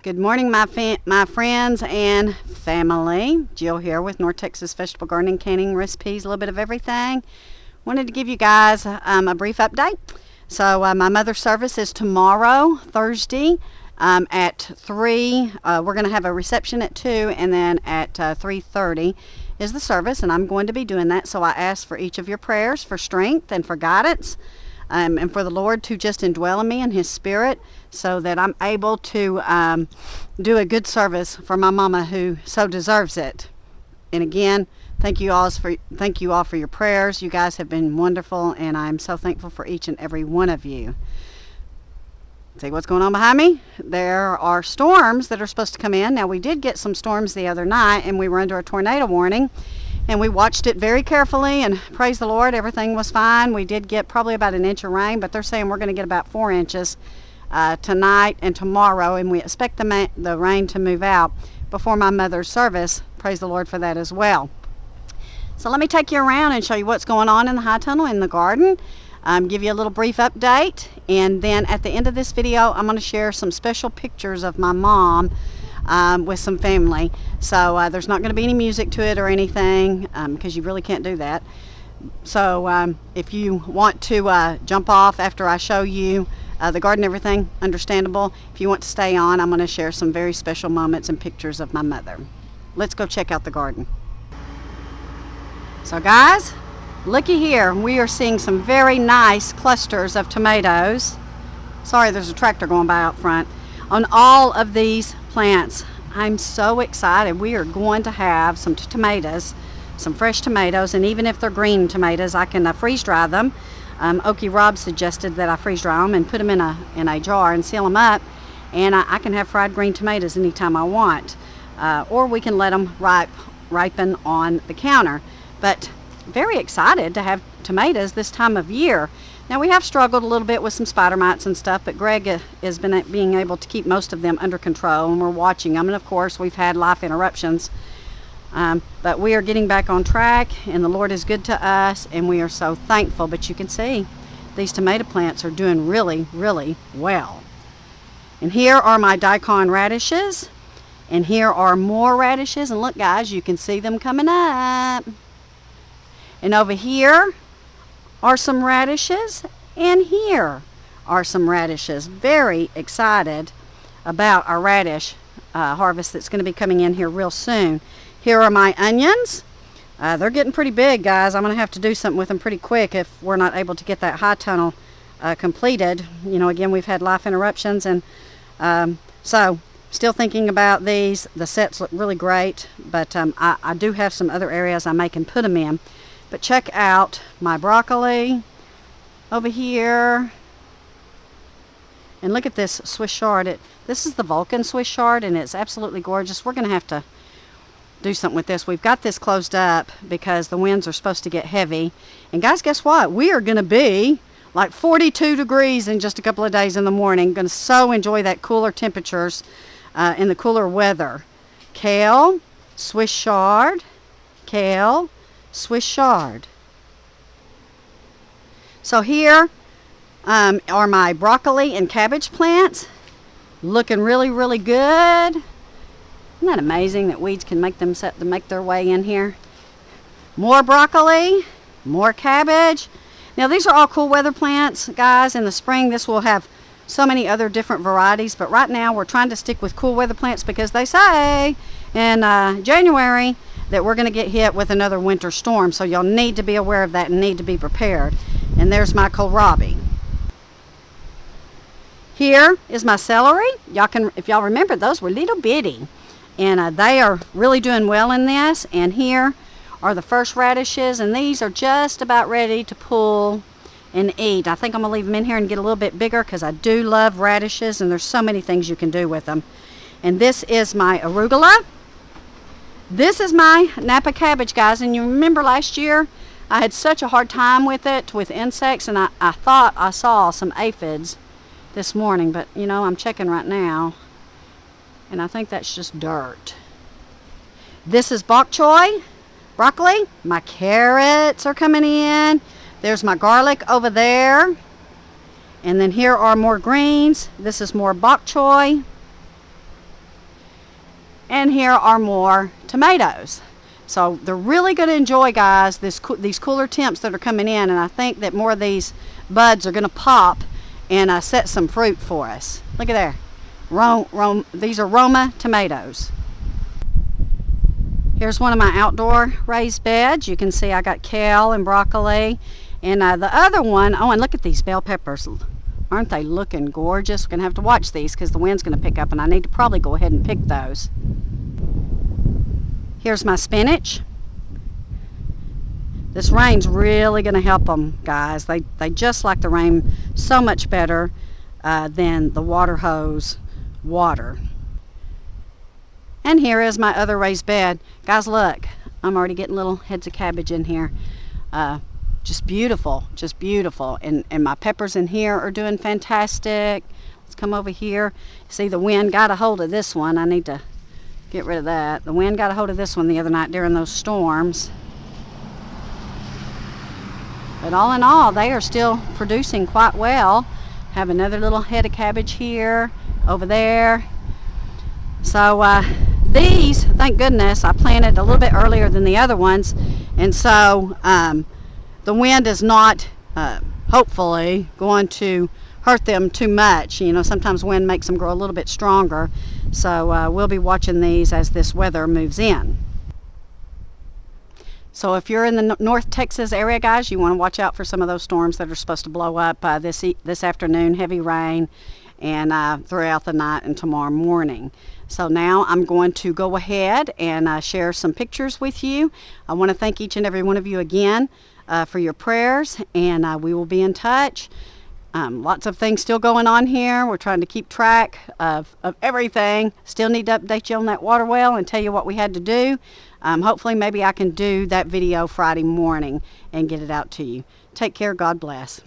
Good morning, my friends and family. Jill here with North Texas Vegetable Gardening, canning recipes, a little bit of everything. Wanted to give you guys a brief update. So my mother's service is tomorrow, Thursday, at 3. We're going to have a reception at 2, and then at 3:30 is the service, and I'm going to be doing that. So I ask for each of your prayers for strength and for guidance. And for the Lord to just indwell in me in His Spirit so that I'm able to do a good service for my mama who so deserves it. And again, thank you all for your prayers. You guys have been wonderful, and I'm so thankful for each and every one of you. See what's going on behind me? There are storms that are supposed to come in. Now, we did get some storms the other night, and we were under a tornado warning. And we watched it very carefully, and praise the Lord, everything was fine. We did get probably about an inch of rain, but they're saying we're going to get about 4 inches tonight and tomorrow, and we expect the rain to move out before my mother's service. Praise the Lord for that as well. So let me take you around and show you what's going on in the high tunnel in the garden, give you a little brief update, and then at the end of this video, I'm going to share some special pictures of my mom with some family. So there's not going to be any music to it or anything because you really can't do that. So if you want to jump off after I show you the garden, everything, understandable. If you want to stay on, I'm going to share some very special moments and pictures of my mother. Let's go check out the garden. So guys, looky here. We are seeing some very nice clusters of tomatoes. Sorry, there's a tractor going by out front. On all of these plants. I'm so excited. We are going to have some tomatoes, some fresh tomatoes, and even if they're green tomatoes, I can freeze dry them. Okie Rob suggested that I freeze dry them and put them in a jar and seal them up, and I can have fried green tomatoes anytime I want. Or we can let them ripen on the counter. But very excited to have tomatoes this time of year. Now, we have struggled a little bit with some spider mites and stuff, but Greg has been being able to keep most of them under control, and we're watching them. And of course, we've had life interruptions, but we are getting back on track, and the Lord is good to us, and we are so thankful. But you can see these tomato plants are doing really, really well. And here are my Daikon radishes, and here are more radishes. And look, guys, you can see them coming up. And over here are some radishes, and here are some radishes. Very excited about our radish harvest that's going to be coming in here real soon. Here are my onions. They're getting pretty big, guys. I'm going to have to do something with them pretty quick if we're not able to get that high tunnel completed. You know, again, we've had life interruptions, and so still thinking about these. The sets look really great, but I do have some other areas I may can put them in. But check out my broccoli over here. And look at this Swiss chard. This is the Vulcan Swiss chard, and it's absolutely gorgeous. We're going to have to do something with this. We've got this closed up because the winds are supposed to get heavy. And guys, guess what? We are going to be like 42 degrees in just a couple of days in the morning. Going to so enjoy that cooler temperatures in the cooler weather. Kale, Swiss chard, kale, Swiss chard. So here are my broccoli and cabbage plants, looking really, really good. Isn't that amazing that weeds can make their way in here? More broccoli, more cabbage. Now these are all cool weather plants, guys. In the spring, this will have so many other different varieties, but right now we're trying to stick with cool weather plants because they say in January that we're going to get hit with another winter storm. So y'all need to be aware of that and need to be prepared. And there's my kohlrabi. Here is my celery. If y'all remember, those were little bitty. And they are really doing well in this. And here are the first radishes. And these are just about ready to pull and eat. I think I'm going to leave them in here and get a little bit bigger because I do love radishes. And there's so many things you can do with them. And this is my arugula. This is my Napa cabbage, guys, and you remember last year I had such a hard time with it, with insects, and I thought I saw some aphids this morning, but you know, I'm checking right now, and I think that's just dirt. This is bok choy, broccoli. My carrots are coming in. There's my garlic over there. And then here are more greens. This is more bok choy. And here are more tomatoes. So they're really going to enjoy, guys, these cooler temps that are coming in, and I think that more of these buds are going to pop and set some fruit for us. Look at there. These are Roma tomatoes. Here's one of my outdoor raised beds. You can see I got kale and broccoli. And the other one, oh, and look at these bell peppers. Aren't they looking gorgeous? We're going to have to watch these because the wind's going to pick up, and I need to probably go ahead and pick those. Here's my spinach. This rain's really going to help them, guys. They just like the rain so much better than the water hose water. And here is my other raised bed. Guys, look, I'm already getting little heads of cabbage in here. Just beautiful, just beautiful. And my peppers in here are doing fantastic. Let's come over here. See, the wind got a hold of this one. I need to get rid of that. The wind got a hold of this one the other night during those storms. But all in all, they are still producing quite well. Have another little head of cabbage here, over there. So these, thank goodness, I planted a little bit earlier than the other ones, and so the wind is not hopefully going to hurt them too much. You know, sometimes wind makes them grow a little bit stronger, so we'll be watching these as this weather moves in. So if you're in the North Texas area, guys, you want to watch out for some of those storms that are supposed to blow up this afternoon, heavy rain, and throughout the night and tomorrow morning. So now I'm going to go ahead and share some pictures with you. I want to thank each and every one of you again for your prayers, and we will be in touch. Lots of things still going on here. We're trying to keep track of everything. Still need to update you on that water well and tell you what we had to do. Hopefully maybe I can do that video Friday morning and get it out to you. Take care. God bless.